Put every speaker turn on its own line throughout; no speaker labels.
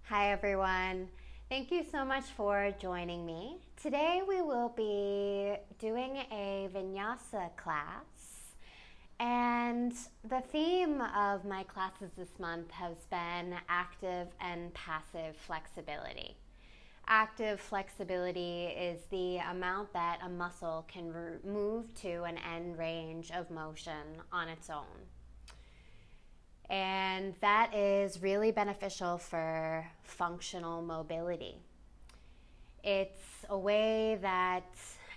Hi everyone. Thank you so much for joining me. Today we will be doing a Vinyasa class, and the theme of my classes this month has been active and passive flexibility. Active flexibility is the amount that a muscle can move to an end range of motion on its own. And that is really beneficial for functional mobility. It's a way that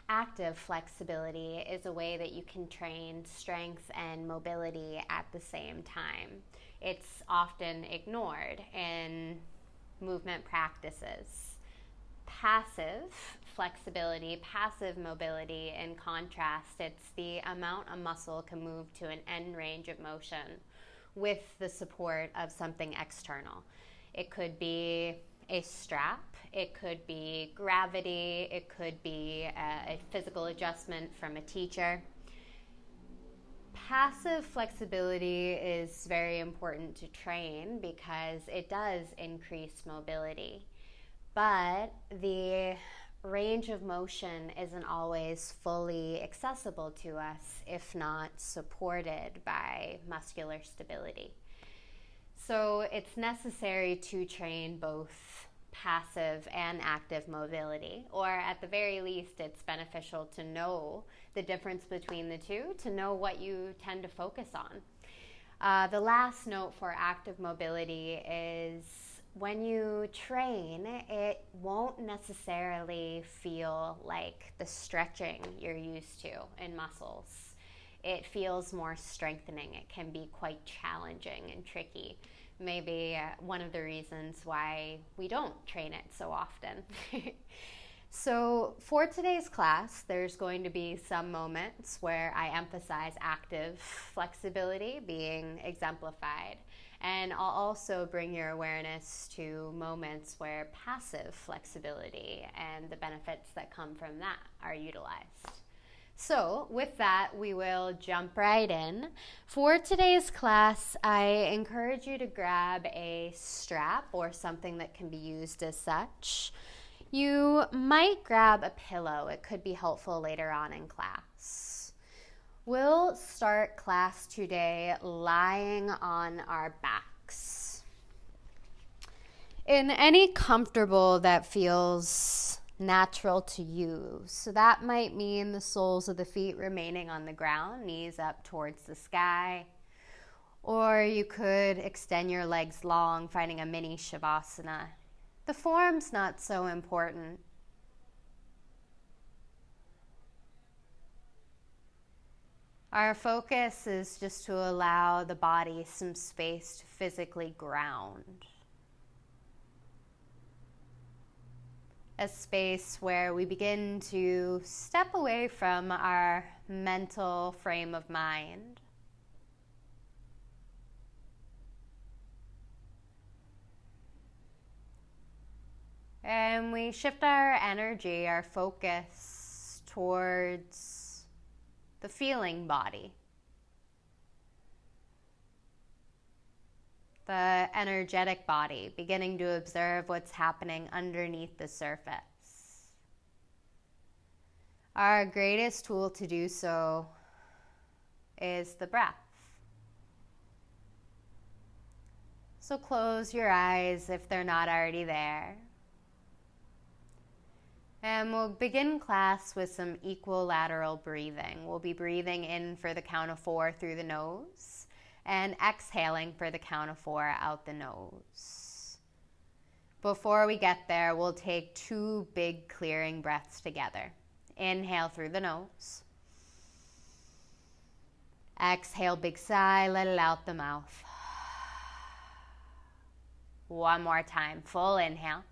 active flexibility is a way that you can train strength and mobility at the same time. It's often ignored in movement practices. Passive flexibility, passive mobility, in contrast, it's the amount a muscle can move to an end range of motion with the support of something external. It could be a strap, it could be gravity, it could be a physical adjustment from a teacher. Passive flexibility is very important to train because it does increase mobility, but the range of motion isn't always fully accessible to us if not supported by muscular stability. So it's necessary to train both passive and active mobility, or at the very least it's beneficial to know the difference between the two, to know what you tend to focus on. The last note for active mobility is when you train, it won't necessarily feel like the stretching you're used to in muscles. It feels more strengthening. It can be quite challenging and tricky. Maybe one of the reasons why we don't train it so often. So for today's class, there's going to be some moments where I emphasize active flexibility being exemplified. And I'll also bring your awareness to moments where passive flexibility and the benefits that come from that are utilized. So with that, we will jump right in. For today's class, I encourage you to grab a strap or something that can be used as such. You might grab a pillow. It could be helpful later on in class. We'll start class today lying on our backs. In any comfortable that feels natural to you. So that might mean the soles of the feet remaining on the ground, knees up towards the sky. Or you could extend your legs long, finding a mini shavasana. The form's not so important. Our focus is just to allow the body some space to physically ground. A space where we begin to step away from our mental frame of mind. And we shift our energy, our focus towards the feeling body. The energetic body, beginning to observe what's happening underneath the surface. Our greatest tool to do so is the breath. So close your eyes if they're not already there. And we'll begin class with some equilateral breathing. We'll be breathing in for the count of 4 through the nose and exhaling for the count of 4 out the nose. Before we get there, we'll take 2 big clearing breaths together. Inhale through the nose. Exhale, big sigh, let it out the mouth. One more time, full inhale.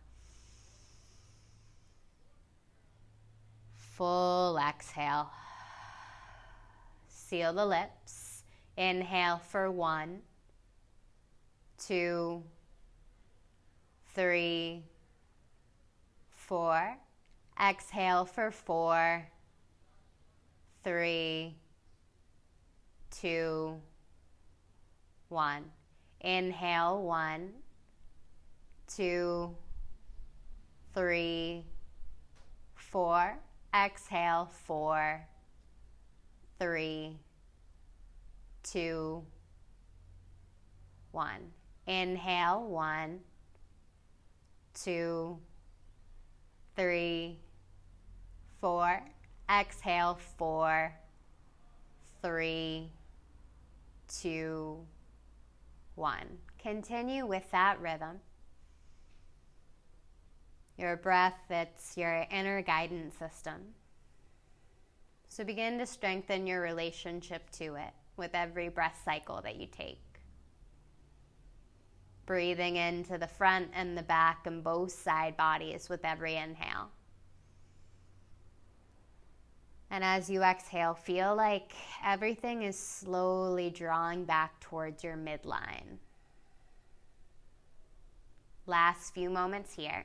Full exhale. Seal the lips. Inhale for 1, 2, 3, 4. Exhale for 4, 3, 2, 1. Inhale 1, 2, 3, 4. Exhale, 4, 3, 2, 1. Inhale, 1, 2, 3, 4. Exhale, 4, 3, 2, 1. Continue with that rhythm. Your breath, it's your inner guidance system. So begin to strengthen your relationship to it with every breath cycle that you take. Breathing into the front and the back and both side bodies with every inhale. And as you exhale, feel like everything is slowly drawing back towards your midline. Last few moments here.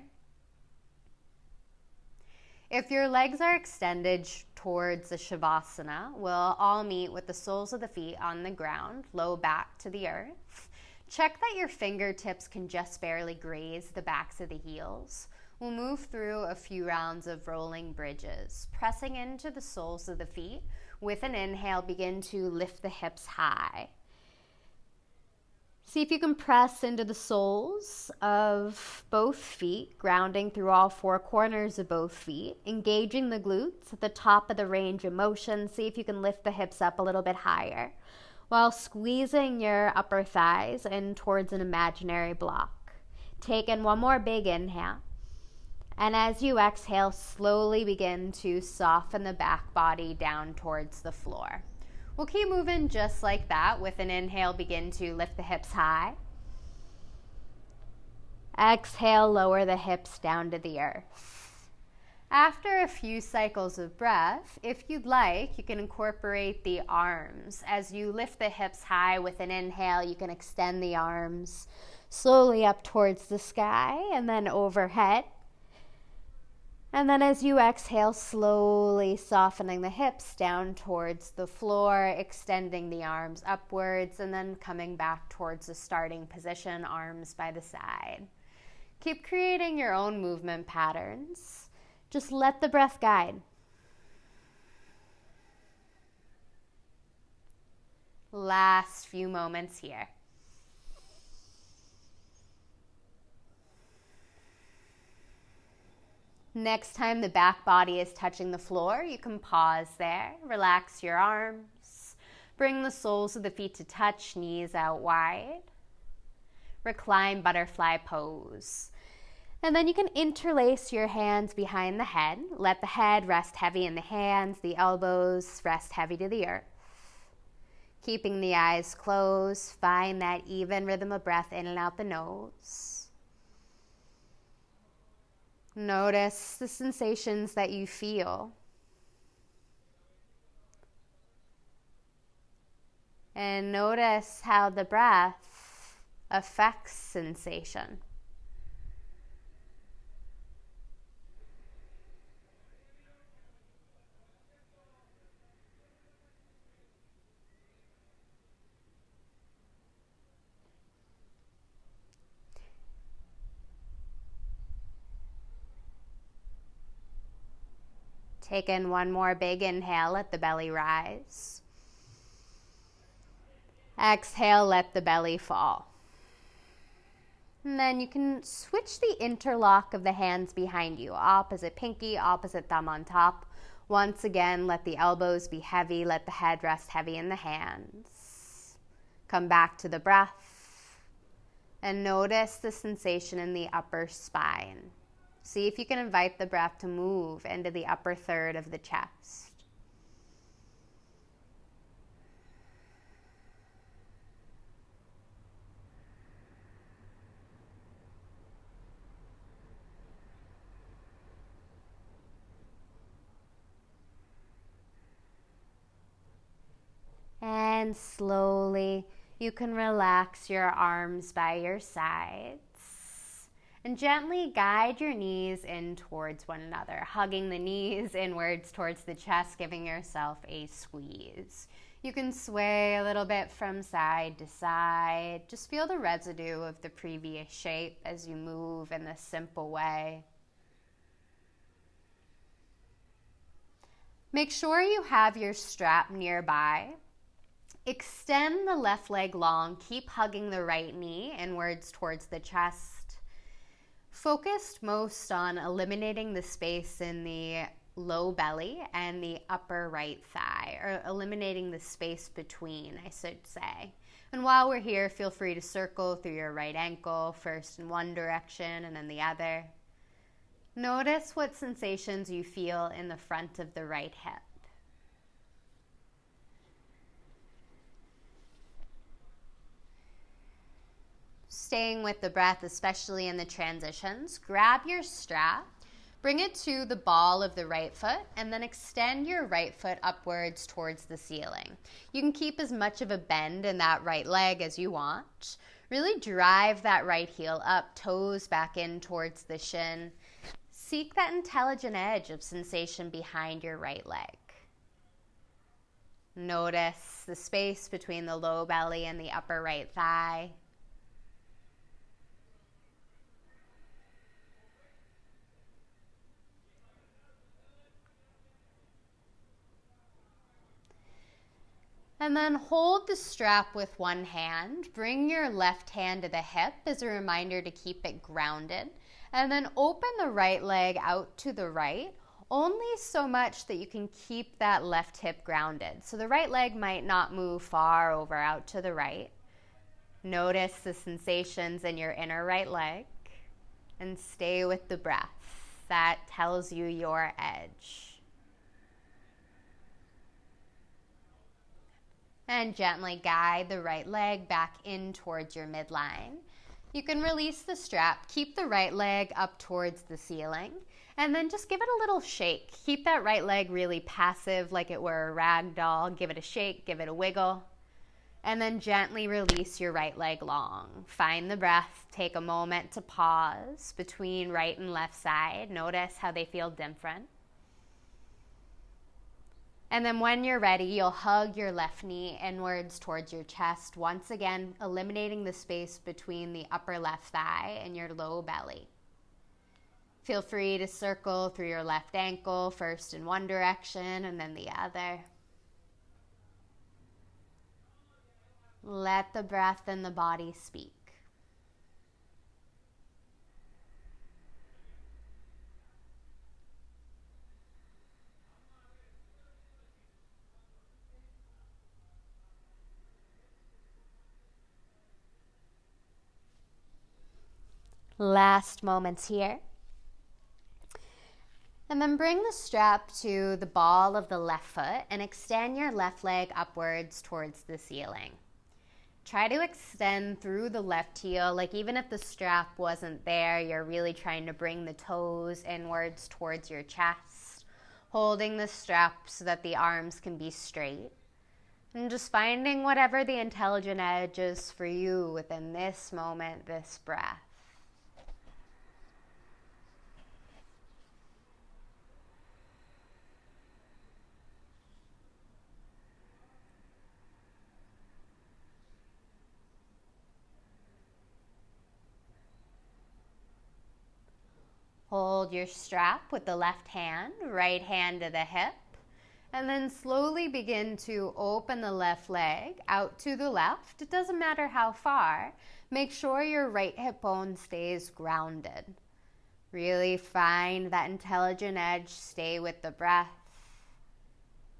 If your legs are extended towards the Shavasana, we'll all meet with the soles of the feet on the ground, low back to the earth. Check that your fingertips can just barely graze the backs of the heels. We'll move through a few rounds of rolling bridges, pressing into the soles of the feet. With an inhale, begin to lift the hips high. See if you can press into the soles of both feet, grounding through all four corners of both feet, engaging the glutes at the top of the range of motion. See if you can lift the hips up a little bit higher, while squeezing your upper thighs in towards an imaginary block. Take in one more big inhale. And as you exhale, slowly begin to soften the back body down towards the floor. We'll keep moving just like that. With an inhale, begin to lift the hips high. Exhale, lower the hips down to the earth. After a few cycles of breath, if you'd like, you can incorporate the arms. As you lift the hips high with an inhale, you can extend the arms slowly up towards the sky and then overhead. And then as you exhale, slowly softening the hips down towards the floor, extending the arms upwards, and then coming back towards the starting position, arms by the side. Keep creating your own movement patterns. Just let the breath guide. Last few moments here. Next time the back body is touching the floor, you can pause there, relax your arms, bring the soles of the feet to touch, knees out wide. Recline butterfly pose. And then you can interlace your hands behind the head. Let the head rest heavy in the hands, the elbows rest heavy to the earth. Keeping the eyes closed, find that even rhythm of breath in and out the nose. Notice the sensations that you feel. And notice how the breath affects sensation. Take in one more big inhale, let the belly rise. Exhale, let the belly fall. And then you can switch the interlock of the hands behind you. Opposite pinky, opposite thumb on top. Once again, let the elbows be heavy, let the head rest heavy in the hands. Come back to the breath and notice the sensation in the upper spine. See if you can invite the breath to move into the upper third of the chest. And slowly, you can relax your arms by your sides. And gently guide your knees in towards one another, hugging the knees inwards towards the chest, giving yourself a squeeze. You can sway a little bit from side to side. Just feel the residue of the previous shape as you move in this simple way. Make sure you have your strap nearby. Extend the left leg long. Keep hugging the right knee inwards towards the chest. Focused most on eliminating the space in the low belly and the upper right thigh, or eliminating the space between, I should say. And while we're here, feel free to circle through your right ankle, first in one direction and then the other. Notice what sensations you feel in the front of the right hip. Staying with the breath, especially in the transitions, grab your strap, bring it to the ball of the right foot, and then extend your right foot upwards towards the ceiling. You can keep as much of a bend in that right leg as you want. Really drive that right heel up, toes back in towards the shin. Seek that intelligent edge of sensation behind your right leg. Notice the space between the low belly and the upper right thigh. And then hold the strap with one hand. Bring your left hand to the hip as a reminder to keep it grounded. And then open the right leg out to the right, only so much that you can keep that left hip grounded. So the right leg might not move far over out to the right. Notice the sensations in your inner right leg and stay with the breath. That tells you your edge. And gently guide the right leg back in towards your midline. You can release the strap, keep the right leg up towards the ceiling, and then just give it a little shake. Keep that right leg really passive like it were a rag doll. Give it a shake, give it a wiggle, and then gently release your right leg long. Find the breath, take a moment to pause between right and left side. Notice how they feel different. And then when you're ready, you'll hug your left knee inwards towards your chest, once again eliminating the space between the upper left thigh and your low belly. Feel free to circle through your left ankle, first in one direction and then the other. Let the breath and the body speak. Last moments here. And then bring the strap to the ball of the left foot and extend your left leg upwards towards the ceiling. Try to extend through the left heel, like even if the strap wasn't there, you're really trying to bring the toes inwards towards your chest, holding the strap so that the arms can be straight. And just finding whatever the intelligent edge is for you within this moment, this breath. Hold your strap with the left hand, right hand to the hip, and then slowly begin to open the left leg out to the left. It doesn't matter how far. Make sure your right hip bone stays grounded. Really find that intelligent edge, stay with the breath.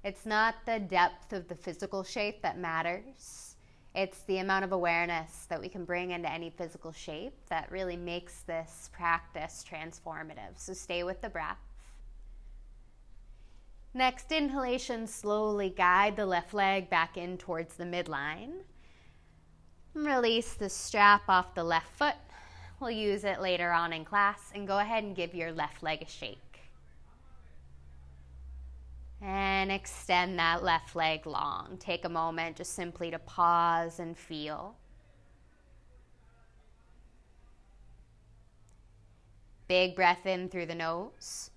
It's not the depth of the physical shape that matters. It's the amount of awareness that we can bring into any physical shape that really makes this practice transformative. So stay with the breath. Next inhalation, slowly guide the left leg back in towards the midline. Release the strap off the left foot. We'll use it later on in class, and go ahead and give your left leg a shake. And extend that left leg long. Take a moment just simply to pause and feel. Big breath in through the nose.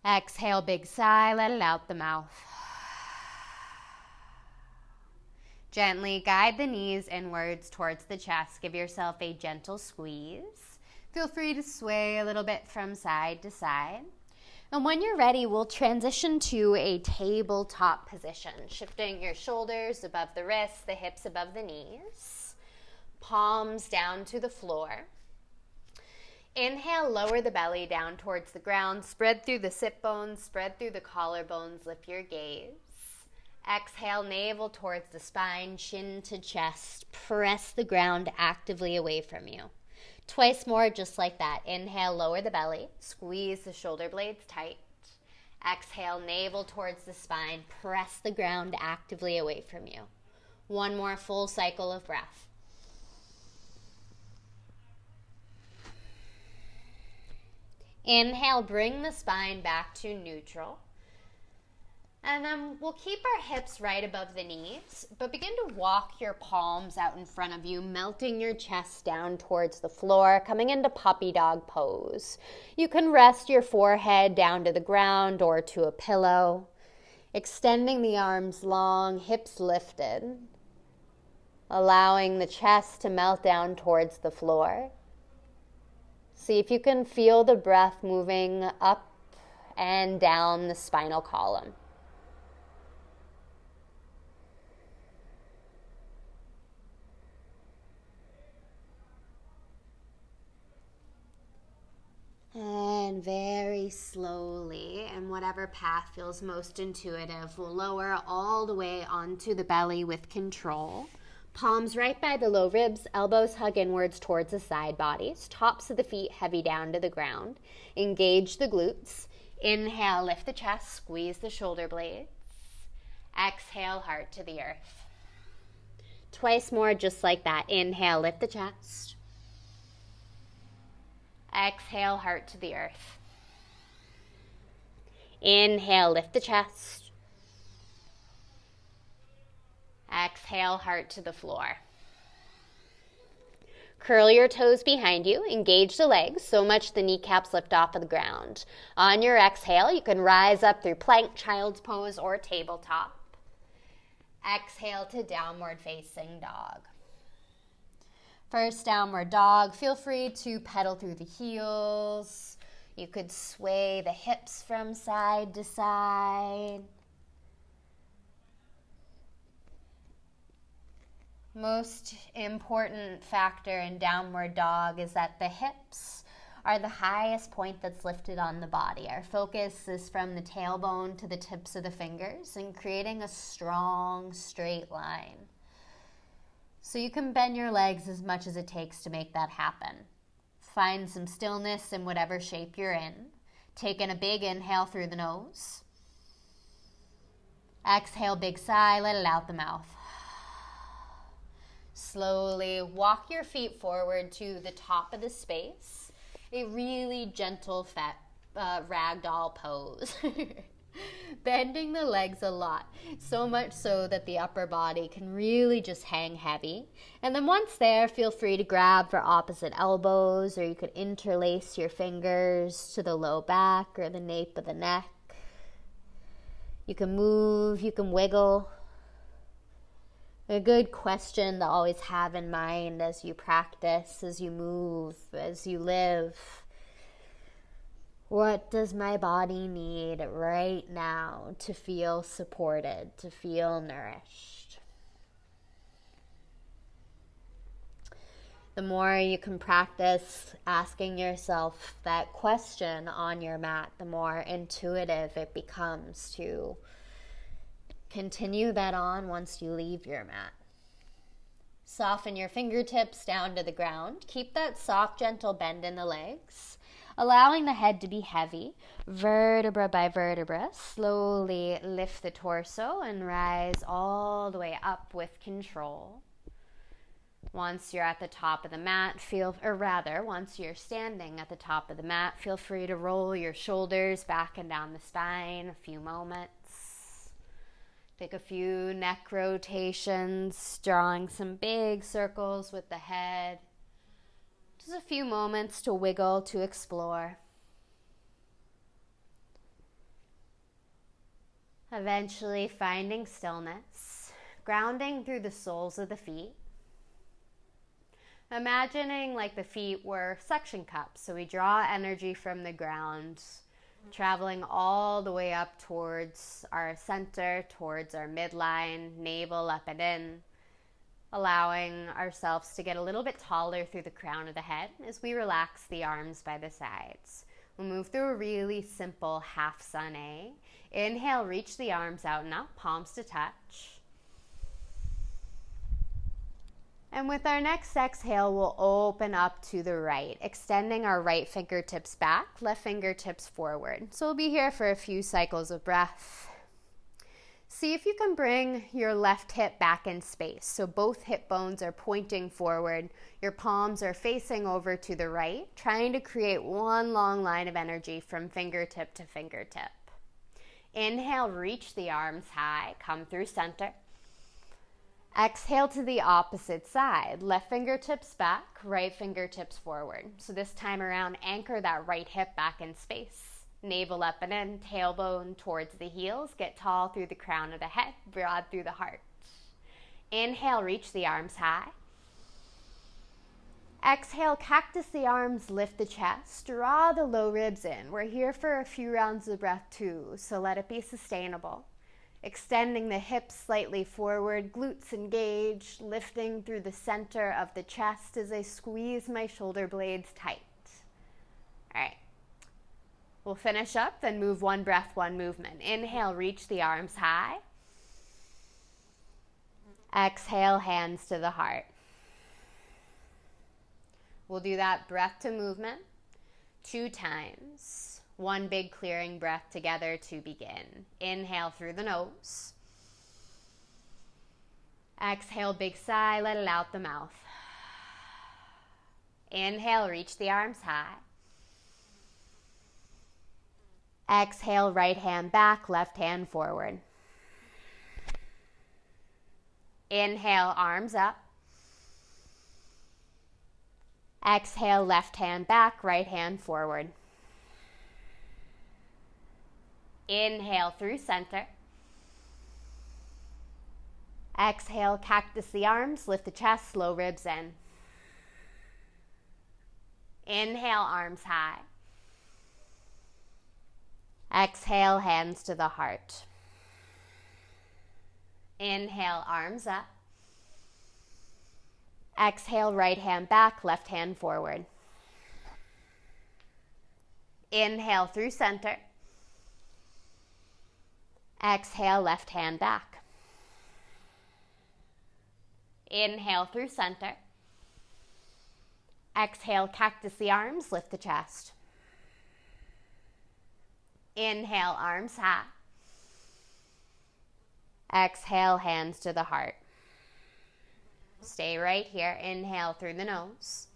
Exhale, big sigh, let it out the mouth. Gently guide the knees inwards towards the chest. Give yourself a gentle squeeze. Feel free to sway a little bit from side to side. And when you're ready, we'll transition to a tabletop position, shifting your shoulders above the wrists, the hips above the knees, palms down to the floor. Inhale, lower the belly down towards the ground, spread through the sit bones, spread through the collarbones, lift your gaze. Exhale, navel towards the spine, chin to chest. Press the ground actively away from you. Twice more, just like that. Inhale, lower the belly. Squeeze the shoulder blades tight. Exhale, navel towards the spine. Press the ground actively away from you. One more full cycle of breath. Inhale, bring the spine back to neutral. And then we'll keep our hips right above the knees, but begin to walk your palms out in front of you, melting your chest down towards the floor, coming into puppy dog pose. You can rest your forehead down to the ground or to a pillow, extending the arms long, hips lifted, allowing the chest to melt down towards the floor. See if you can feel the breath moving up and down the spinal column. And very slowly, and whatever path feels most intuitive, we'll lower all the way onto the belly with control. Palms right by the low ribs, elbows hug inwards towards the side bodies, tops of the feet heavy down to the ground. Engage the glutes. Inhale, lift the chest, squeeze the shoulder blades. Exhale, heart to the earth. Twice more, just like that. Inhale, lift the chest. Exhale, heart to the earth. Inhale, lift the chest. Exhale, heart to the floor. Curl your toes behind you. Engage the legs so much the kneecaps lift off of the ground. On your exhale, you can rise up through plank, child's pose, or tabletop. Exhale to downward facing dog. First downward dog, feel free to pedal through the heels. You could sway the hips from side to side. Most important factor in downward dog is that the hips are the highest point that's lifted on the body. Our focus is from the tailbone to the tips of the fingers and creating a strong, straight line. So you can bend your legs as much as it takes to make that happen. Find some stillness in whatever shape you're in. Take in a big inhale through the nose. Exhale, big sigh, let it out the mouth. Slowly walk your feet forward to the top of the space. A really gentle ragdoll pose. Bending the legs a lot, so much so that the upper body can really just hang heavy. And then once there, feel free to grab for opposite elbows, or you could interlace your fingers to the low back or the nape of the neck. You can move, you can wiggle. A good question to always have in mind as you practice, as you move, as you live. What does my body need right now to feel supported, to feel nourished? The more you can practice asking yourself that question on your mat, the more intuitive it becomes to continue that on once you leave your mat. Soften your fingertips down to the ground. Keep that soft, gentle bend in the legs, allowing the head to be heavy, vertebra by vertebra. Slowly lift the torso and rise all the way up with control. Once you're at the top of the mat, once you're standing at the top of the mat, feel free to roll your shoulders back and down the spine a few moments. Take a few neck rotations, drawing some big circles with the head. Just a few moments to wiggle, to explore. Eventually finding stillness, grounding through the soles of the feet. Imagining like the feet were suction cups. So we draw energy from the ground, traveling all the way up towards our center, towards our midline, navel up and in, allowing ourselves to get a little bit taller through the crown of the head as we relax the arms by the sides. We'll move through a really simple half sun A. Inhale, reach the arms out and up, palms to touch. And with our next exhale, we'll open up to the right, extending our right fingertips back, left fingertips forward. So we'll be here for a few cycles of breath. See if you can bring your left hip back in space. So both hip bones are pointing forward. Your palms are facing over to the right, trying to create one long line of energy from fingertip to fingertip. Inhale, reach the arms high, come through center. Exhale to the opposite side. Left fingertips back, right fingertips forward. So this time around, anchor that right hip back in space. Navel up and in, tailbone towards the heels. Get tall through the crown of the head, broad through the heart. Inhale, reach the arms high. Exhale, cactus the arms, lift the chest. Draw the low ribs in. We're here for a few rounds of breath too, so let it be sustainable. Extending the hips slightly forward, glutes engaged, lifting through the center of the chest as I squeeze my shoulder blades tight. All right. We'll finish up, then move one breath, one movement. Inhale, reach the arms high. Exhale, hands to the heart. We'll do that breath to movement 2 times. One big clearing breath together to begin. Inhale through the nose. Exhale, big sigh, let it out the mouth. Inhale, reach the arms high. Exhale, right hand back, left hand forward. Inhale, arms up. Exhale, left hand back, right hand forward. Inhale through center. Exhale, cactus the arms, lift the chest, low ribs in. Inhale, arms high. Exhale, hands to the heart. Inhale, arms up. Exhale, right hand back, left hand forward. Inhale through center. Exhale, left hand back. Inhale through center. Exhale, cactus the arms, lift the chest. Inhale, arms high. Exhale, hands to the heart. Stay right here. Inhale through the nose.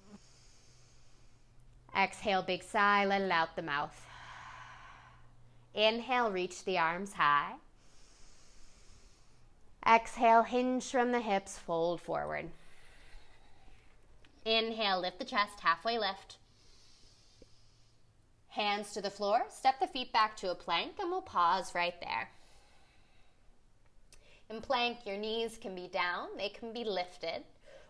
Exhale, big sigh, let it out the mouth. Inhale, reach the arms high. Exhale, hinge from the hips, fold forward. Inhale, lift the chest, halfway lift. Hands to the floor, step the feet back to a plank, and we'll pause right there. In plank, your knees can be down, they can be lifted.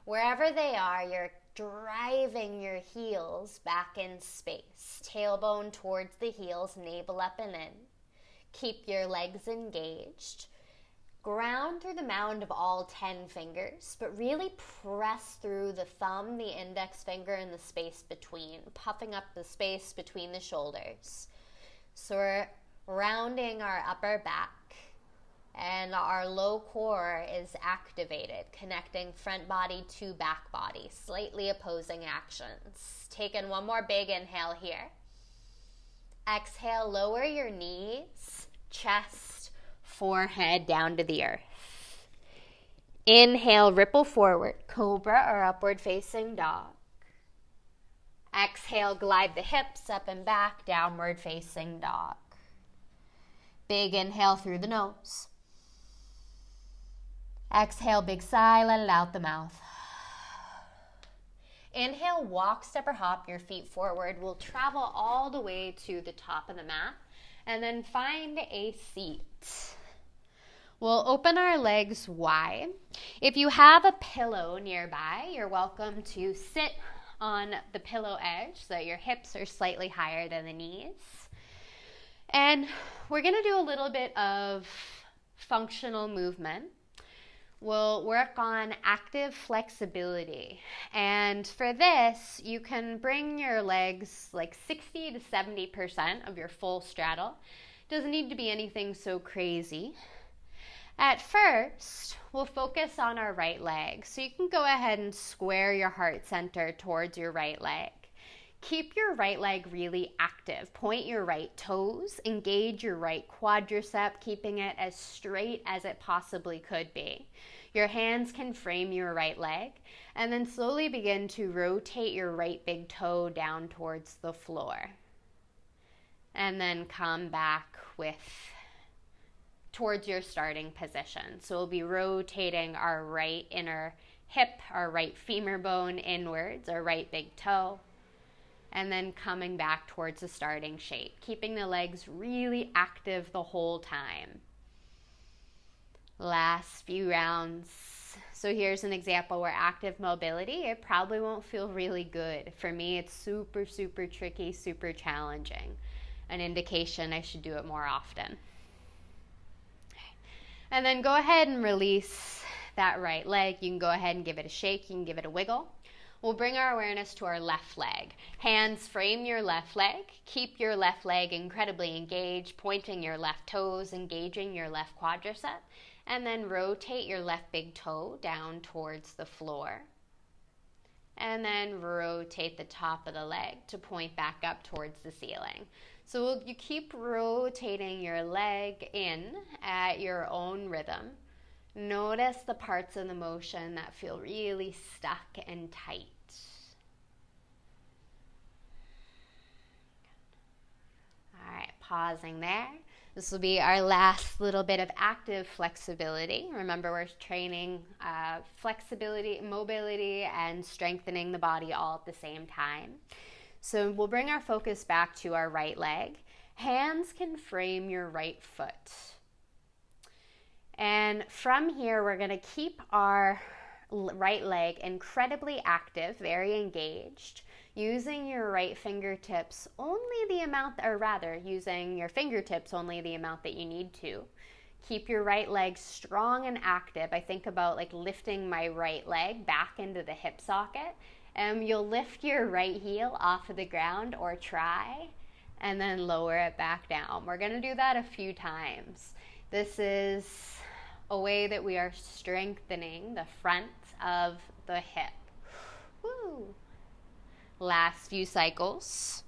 Wherever they are, you're driving your heels back in space. Tailbone towards the heels, navel up and in. Keep your legs engaged. Ground through the mound of all 10 fingers, but really press through the thumb, the index finger, and the space between, puffing up the space between the shoulders. So we're rounding our upper back, and our low core is activated, connecting front body to back body, slightly opposing actions. Taking one more big inhale here. Exhale, lower your knees, chest, forehead down to the earth. Inhale, ripple forward, cobra or upward facing dog. Exhale, glide the hips up and back, downward facing dog. Big inhale through the nose. Exhale, big sigh, let it out the mouth. Inhale, walk, step, or hop your feet forward. We'll travel all the way to the top of the mat and then find a seat. We'll open our legs wide. If you have a pillow nearby, you're welcome to sit on the pillow edge so that your hips are slightly higher than the knees. And we're going to do a little bit of functional movement. We'll work on active flexibility. And for this, you can bring your legs like 60 to 70% of your full straddle. Doesn't need to be anything so crazy. At first, we'll focus on our right leg. So you can go ahead and square your heart center towards your right leg. Keep your right leg really active. Point your right toes, engage your right quadricep, keeping it as straight as it possibly could be. Your hands can frame your right leg, and then slowly begin to rotate your right big toe down towards the floor. And then come back towards your starting position. So we'll be rotating our right inner hip, our right femur bone inwards, our right big toe, and then coming back towards the starting shape, keeping the legs really active the whole time. Last few rounds. So here's an example where active mobility, it probably won't feel really good. For me, it's super, super tricky, super challenging. An indication I should do it more often. And then go ahead and release that right leg. You can go ahead and give it a shake. You can give it a wiggle. We'll bring our awareness to our left leg. Hands frame your left leg. Keep your left leg incredibly engaged, pointing your left toes, engaging your left quadricep, and then rotate your left big toe down towards the floor. And then rotate the top of the leg to point back up towards the ceiling. So you keep rotating your leg in at your own rhythm. Notice the parts of the motion that feel really stuck and tight. All right, pausing there. This will be our last little bit of active flexibility. Remember, we're training flexibility, mobility, and strengthening the body all at the same time. So we'll bring our focus back to our right leg. Hands can frame your right foot. And from here, we're going to keep our right leg incredibly active, very engaged, using your right fingertips only the amount, or rather, using your fingertips only the amount that you need to. Keep your right leg strong and active. I think about like lifting my right leg back into the hip socket. You'll lift your right heel off of the ground or try, and then lower it back down. We're going to do that a few times. This is a way that we are strengthening the front of the hip. Woo. Last few cycles.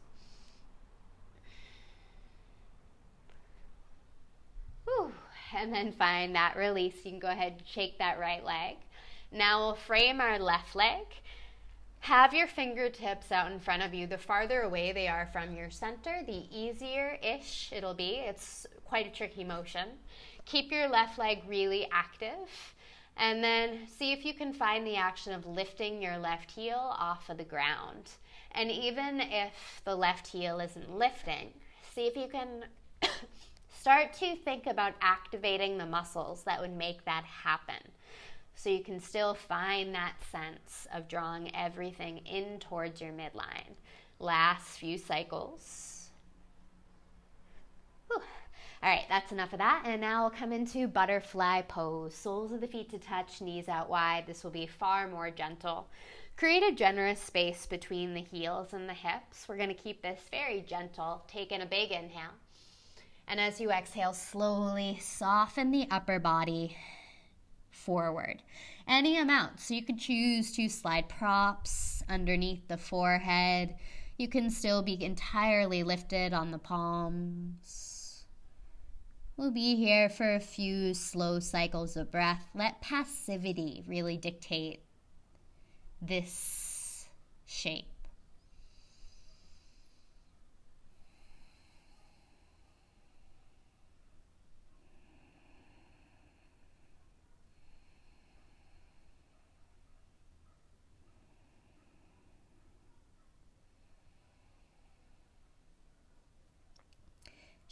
Woo. And then find that release. You can go ahead and shake that right leg. Now we'll frame our left leg. Have your fingertips out in front of you. The farther away they are from your center, the easier-ish it'll be. It's quite a tricky motion. Keep your left leg really active, and then see if you can find the action of lifting your left heel off of the ground. And even if the left heel isn't lifting, see if you can start to think about activating the muscles that would make that happen. So you can still find that sense of drawing everything in towards your midline. Last few cycles. Whew. All right, that's enough of that. And now we'll come into butterfly pose. Soles of the feet to touch, knees out wide. This will be far more gentle. Create a generous space between the heels and the hips. We're going to keep this very gentle. Take in a big inhale. And as you exhale, slowly soften the upper body forward. Any amount. So you could choose to slide props underneath the forehead. You can still be entirely lifted on the palms. We'll be here for a few slow cycles of breath. Let passivity really dictate this shape.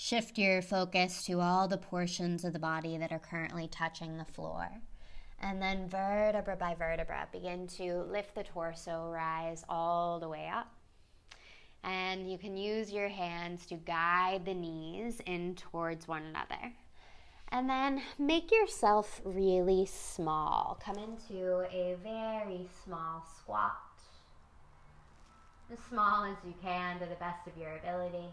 Shift your focus to all the portions of the body that are currently touching the floor. And then vertebra by vertebra, begin to lift the torso, rise all the way up. And you can use your hands to guide the knees in towards one another. And then make yourself really small. Come into a very small squat. As small as you can to the best of your ability.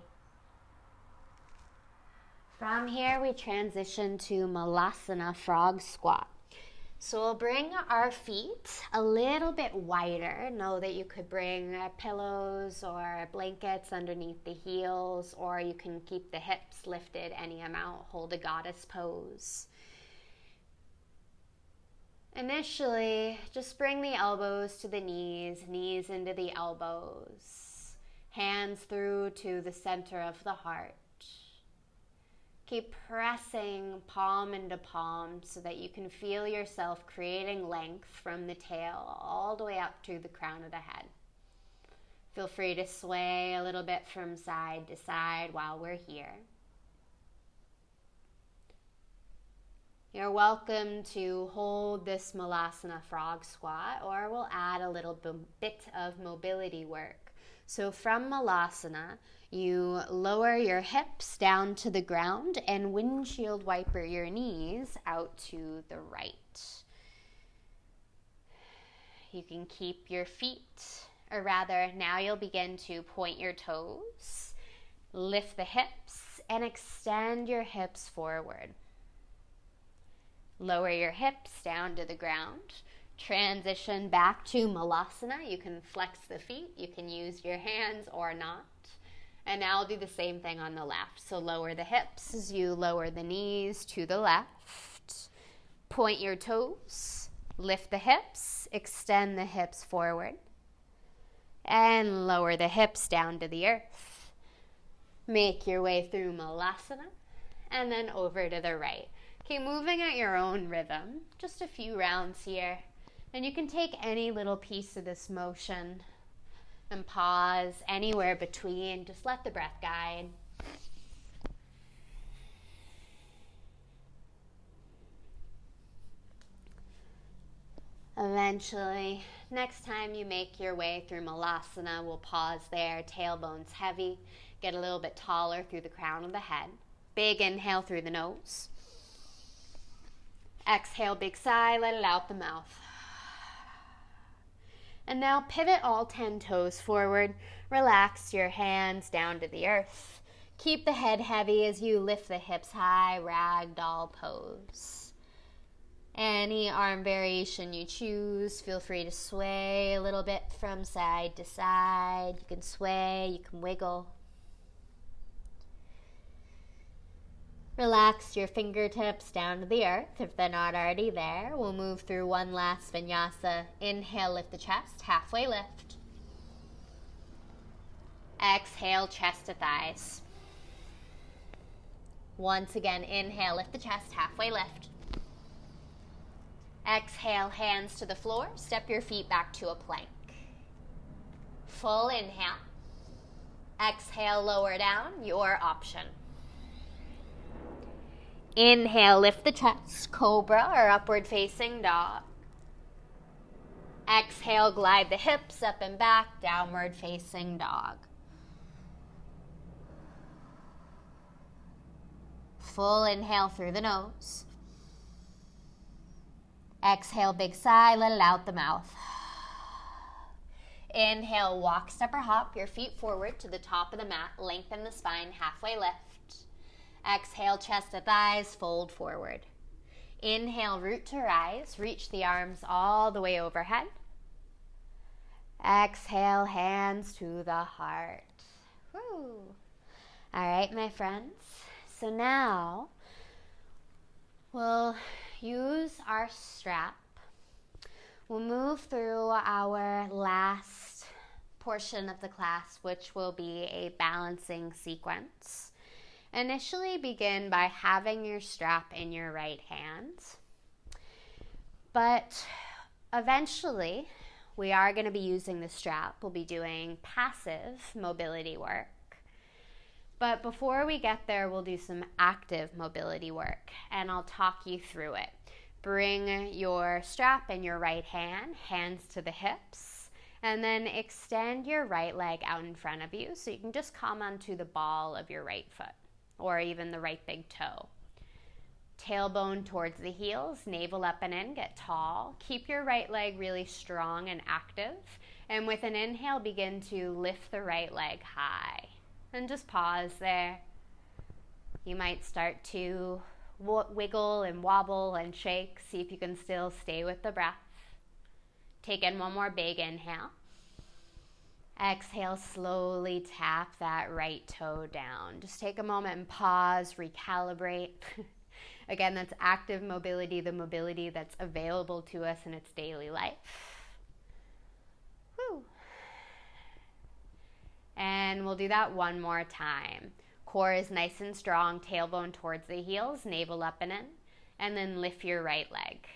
From here, we transition to Malasana, frog squat. So we'll bring our feet a little bit wider. Know that you could bring pillows or blankets underneath the heels, or you can keep the hips lifted any amount. Hold a goddess pose. Initially, just bring the elbows to the knees, knees into the elbows, hands through to the center of the heart. Keep pressing palm into palm so that you can feel yourself creating length from the tail all the way up to the crown of the head. Feel free to sway a little bit from side to side while we're here. You're welcome to hold this Malasana frog squat, or we'll add a little bit of mobility work. So from Malasana, you lower your hips down to the ground and windshield wiper your knees out to the right. You can keep your feet, or rather, now you'll begin to point your toes, lift the hips, and extend your hips forward. Lower your hips down to the ground. Transition back to Malasana. You can flex the feet. You can use your hands or not. And now I'll do the same thing on the left. So lower the hips as you lower the knees to the left. Point your toes. Lift the hips. Extend the hips forward. And lower the hips down to the earth. Make your way through Malasana. And then over to the right. Keep moving at your own rhythm. Just a few rounds here. And you can take any little piece of this motion and pause anywhere between. Just let the breath guide. Eventually, next time you make your way through Malasana, we'll pause there, tailbones heavy, get a little bit taller through the crown of the head. Big inhale through the nose. Exhale, big sigh, let it out the mouth. And now pivot all 10 toes forward. Relax your hands down to the earth. Keep the head heavy as you lift the hips high, ragdoll pose. Any arm variation you choose, feel free to sway a little bit from side to side. You can sway, you can wiggle. Relax your fingertips down to the earth if they're not already there. We'll move through one last vinyasa. Inhale, lift the chest, halfway lift. Exhale, chest to thighs. Once again, inhale, lift the chest, halfway lift. Exhale, hands to the floor. Step your feet back to a plank. Full inhale. Exhale, lower down, your option. Inhale, lift the chest, cobra or upward facing dog. Exhale, glide the hips up and back, downward facing dog. Full inhale through the nose. Exhale, big sigh, let it out the mouth. Inhale, walk, step or hop your feet forward to the top of the mat, lengthen the spine, halfway lift. Exhale, chest to thighs, fold forward. Inhale, root to rise. Reach the arms all the way overhead. Exhale, hands to the heart. Woo. All right, my friends. So now we'll use our strap. We'll move through our last portion of the class, which will be a balancing sequence. Initially begin by having your strap in your right hand, but eventually we are going to be using the strap. We'll be doing passive mobility work. But before we get there, we'll do some active mobility work, and I'll talk you through it. Bring your strap in your right hand, hands to the hips, and then extend your right leg out in front of you so you can just come onto the ball of your right foot, or even the right big toe. Tailbone towards the heels, navel up and in, get tall. Keep your right leg really strong and active, and with an inhale, begin to lift the right leg high. And just pause there. You might start to wiggle and wobble and shake. See if you can still stay with the breath. Take in one more big inhale. Exhale, slowly tap that right toe down. Just take a moment and pause, recalibrate. Again, that's active mobility, the mobility that's available to us in its daily life. Woo. And we'll do that one more time. Core is nice and strong, tailbone towards the heels, navel up and in, and then lift your right leg.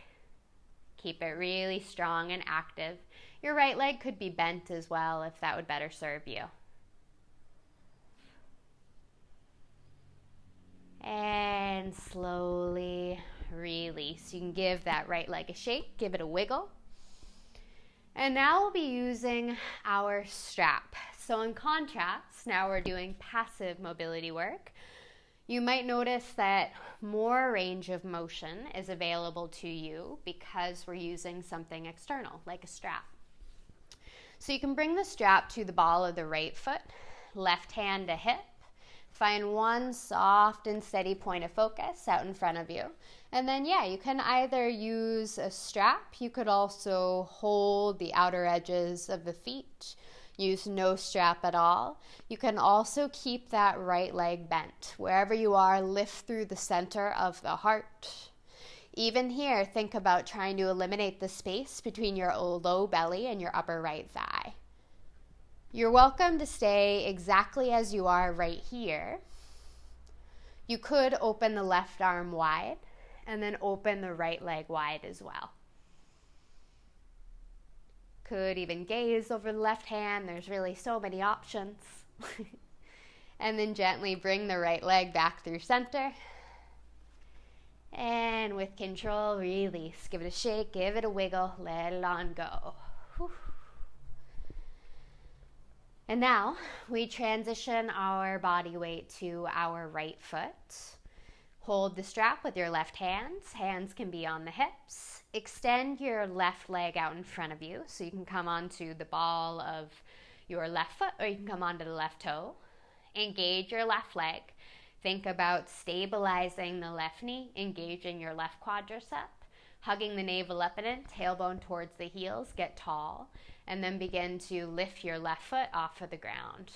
Keep it really strong and active. Your right leg could be bent as well if that would better serve you. And slowly release. You can give that right leg a shake, give it a wiggle. And now we'll be using our strap. So in contrast, now we're doing passive mobility work. You might notice that more range of motion is available to you because we're using something external, like a strap. So you can bring the strap to the ball of the right foot, left hand to hip. Find one soft and steady point of focus out in front of you. And then, you can either use a strap. You could also hold the outer edges of the feet. Use no strap at all. You can also keep that right leg bent. Wherever you are, lift through the center of the heart. Even here, think about trying to eliminate the space between your low belly and your upper right thigh. You're welcome to stay exactly as you are right here. You could open the left arm wide and then open the right leg wide as well. Could even gaze over the left hand. There's really so many options. And then gently bring the right leg back through center. And with control, release. Give it a shake, give it a wiggle, let it on go. Whew. And now we transition our body weight to our right foot. Hold the strap with your left hands. Hands can be on the hips. Extend your left leg out in front of you so you can come onto the ball of your left foot, or you can come onto the left toe. Engage your left leg. Think about stabilizing the left knee, engaging your left quadricep, hugging the navel up and in, tailbone towards the heels, get tall, and then begin to lift your left foot off of the ground.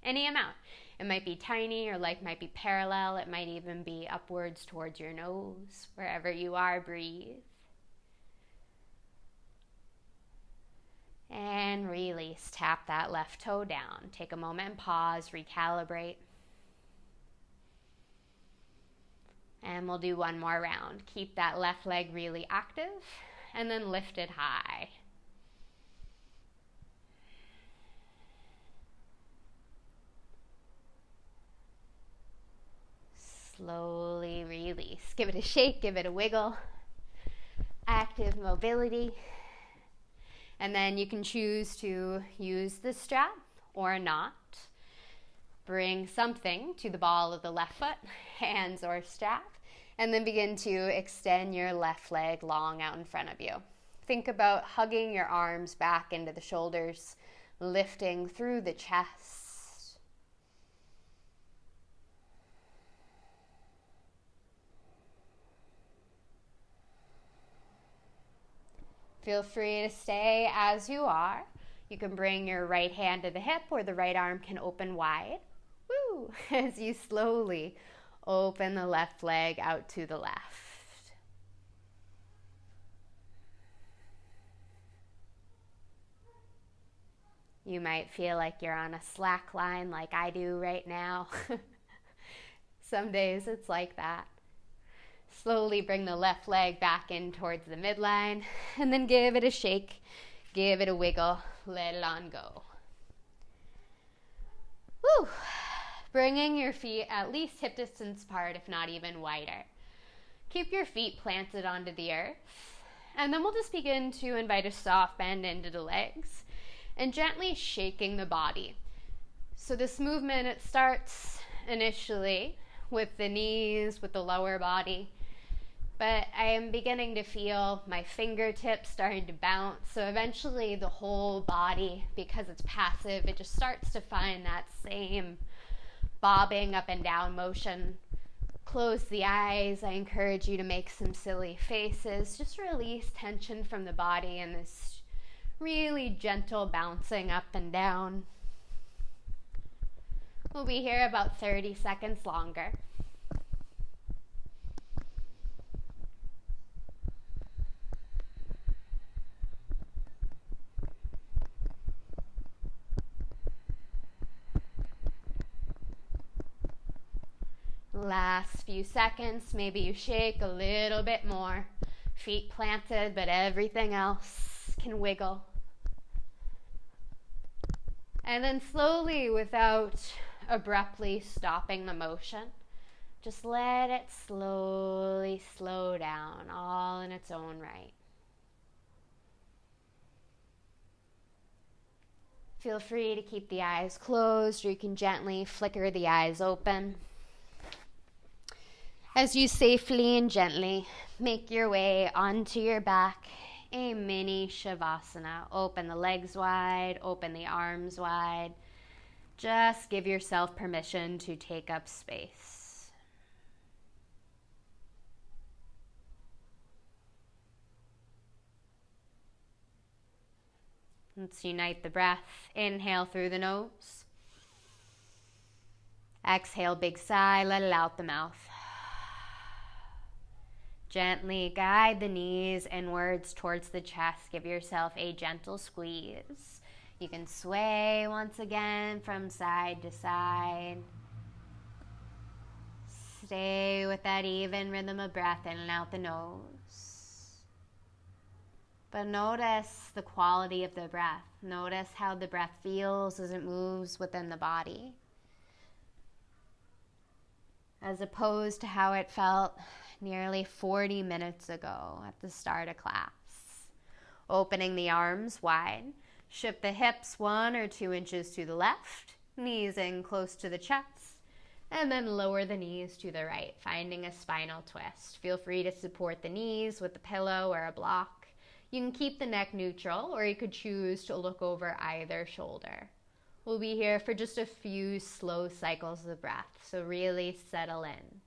Any amount. It might be tiny, your leg might be parallel, it might even be upwards towards your nose. Wherever you are, breathe. And release. Tap that left toe down. Take a moment and pause, recalibrate. And we'll do one more round. Keep that left leg really active and then lift it high. Slowly release. Give it a shake, give it a wiggle. Active mobility. And then you can choose to use the strap or not. Bring something to the ball of the left foot, hands or strap, and then begin to extend your left leg long out in front of you. Think about hugging your arms back into the shoulders, lifting through the chest. Feel free to stay as you are. You can bring your right hand to the hip or the right arm can open wide. Woo! As you slowly open the left leg out to the left. You might feel like you're on a slack line like I do right now. Some days it's like that. Slowly bring the left leg back in towards the midline and then give it a shake, give it a wiggle, let it on go. Woo! bringing your feet at least hip distance apart, if not even wider. Keep your feet planted onto the earth, and then we'll just begin to invite a soft bend into the legs and gently shaking the body. So this movement, it starts initially with the knees, with the lower body, but I am beginning to feel my fingertips starting to bounce. So eventually the whole body, because it's passive, it just starts to find that same bobbing up and down motion. Close the eyes. I encourage you to make some silly faces. Just release tension from the body and this really gentle bouncing up and down. We'll be here about 30 seconds longer. Last few seconds, maybe you shake a little bit more. Feet planted, but everything else can wiggle. And then slowly, without abruptly stopping the motion, just let it slowly slow down, all in its own right. Feel free to keep the eyes closed, or you can gently flicker the eyes open. As you safely and gently make your way onto your back, a mini Shavasana. Open the legs wide, open the arms wide. Just give yourself permission to take up space. Let's unite the breath. Inhale through the nose. Exhale, big sigh, let it out the mouth. Gently guide the knees inwards towards the chest. Give yourself a gentle squeeze. You can sway once again from side to side. Stay with that even rhythm of breath in and out the nose. But notice the quality of the breath. Notice how the breath feels as it moves within the body, as opposed to how it felt nearly 40 minutes ago at the start of class. Opening the arms wide. Shift the hips 1 or 2 inches to the left, knees in close to the chest, and then lower the knees to the right, finding a spinal twist. Feel free to support the knees with a pillow or a block. You can keep the neck neutral, or you could choose to look over either shoulder. We'll be here for just a few slow cycles of breath, so really settle in.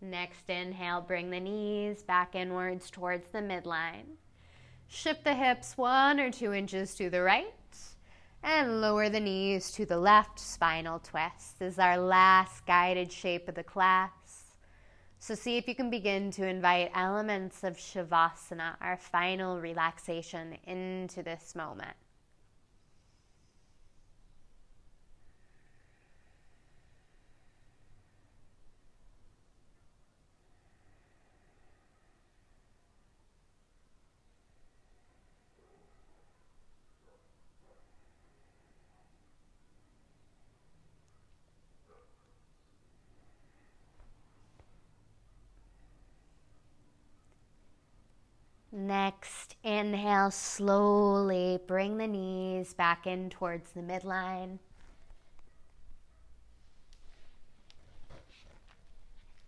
Next inhale, bring the knees back inwards towards the midline. Shift the hips 1 or 2 inches to the right and lower the knees to the left. Spinal twist this is our last guided shape of the class. So see if you can begin to invite elements of Shavasana, our final relaxation, into this moment. Next, inhale slowly, bring the knees back in towards the midline.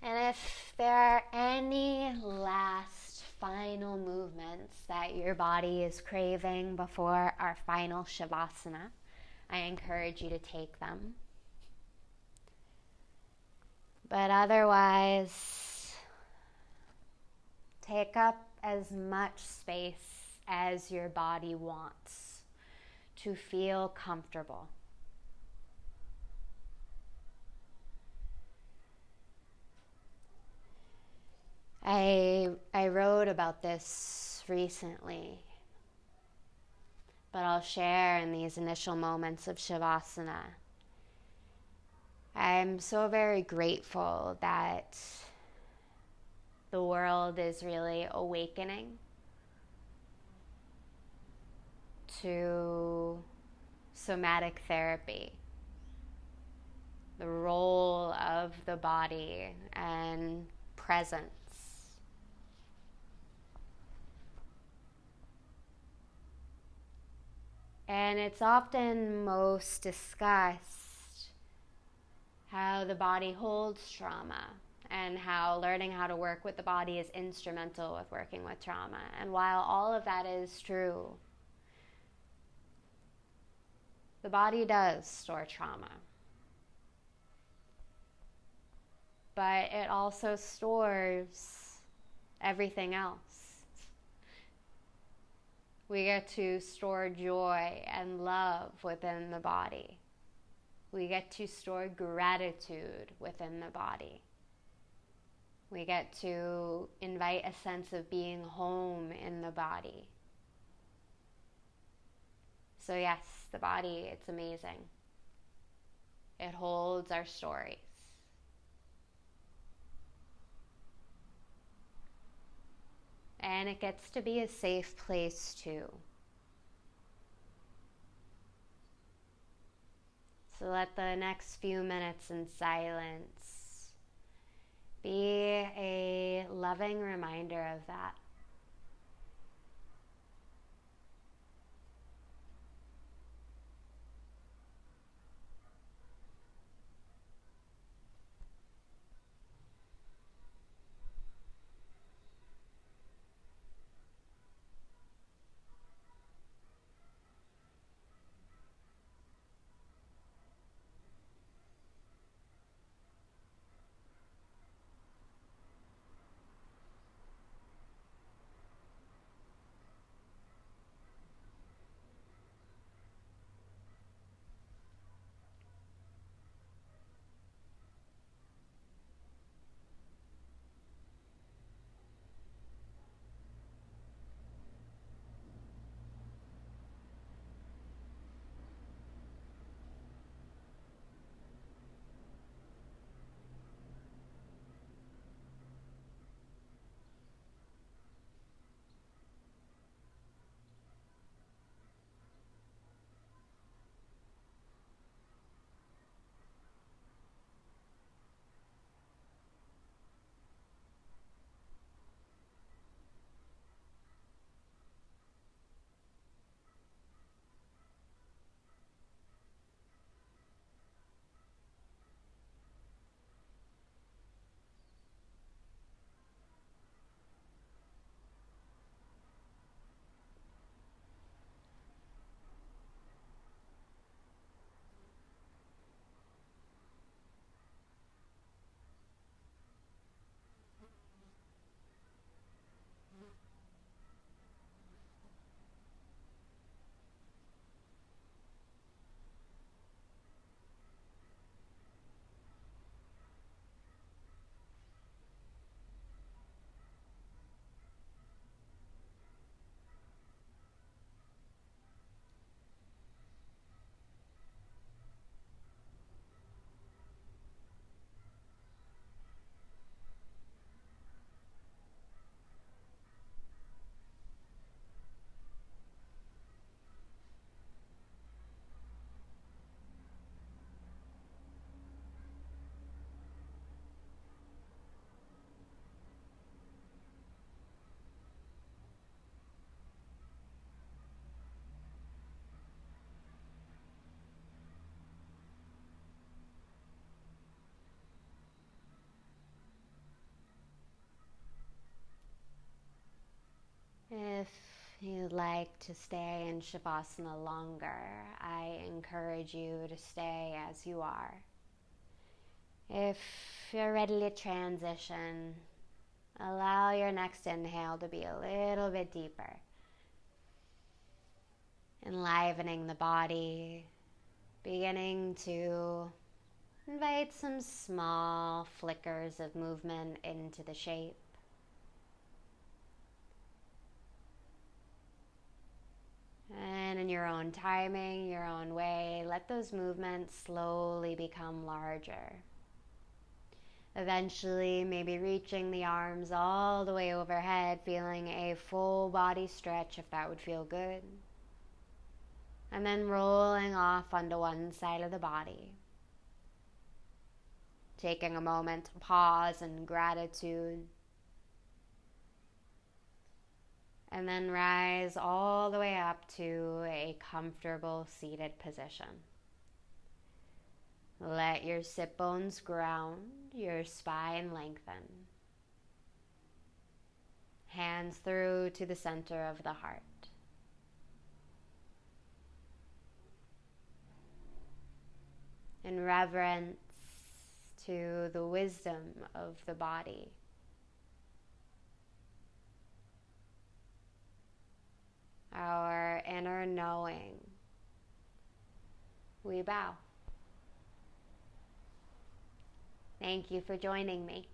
And if there are any last final movements that your body is craving before our final Shavasana, I encourage you to take them. But otherwise, take up as much space as your body wants to feel comfortable. I wrote about this recently. But I'll share in these initial moments of Shavasana. I'm so very grateful that the world is really awakening to somatic therapy, the role of the body and presence. And it's often most discussed how the body holds trauma and how learning how to work with the body is instrumental with working with trauma. And while all of that is true, the body does store trauma. But it also stores everything else. We get to store joy and love within the body. We get to store gratitude within the body. We get to invite a sense of being home in the body. So yes, the body, it's amazing. It holds our stories. And it gets to be a safe place too. So let the next few minutes in silence be a loving reminder of that. If you'd like to stay in Shavasana longer, I encourage you to stay as you are. If you're ready to transition, allow your next inhale to be a little bit deeper, enlivening the body, beginning to invite some small flickers of movement into the shape. And in your your own timing, your own way. Let those movements slowly become larger. Eventually, maybe reaching the arms all the way overhead, feeling a full body stretch if that would feel good. And then rolling off onto one side of the body. Taking a moment to pause in gratitude. And then rise all the way up to a comfortable seated position. Let your sit bones ground, your spine lengthen. Hands through to the center of the heart. In reverence to the wisdom of the body. Our inner knowing, we bow. Thank you for joining me.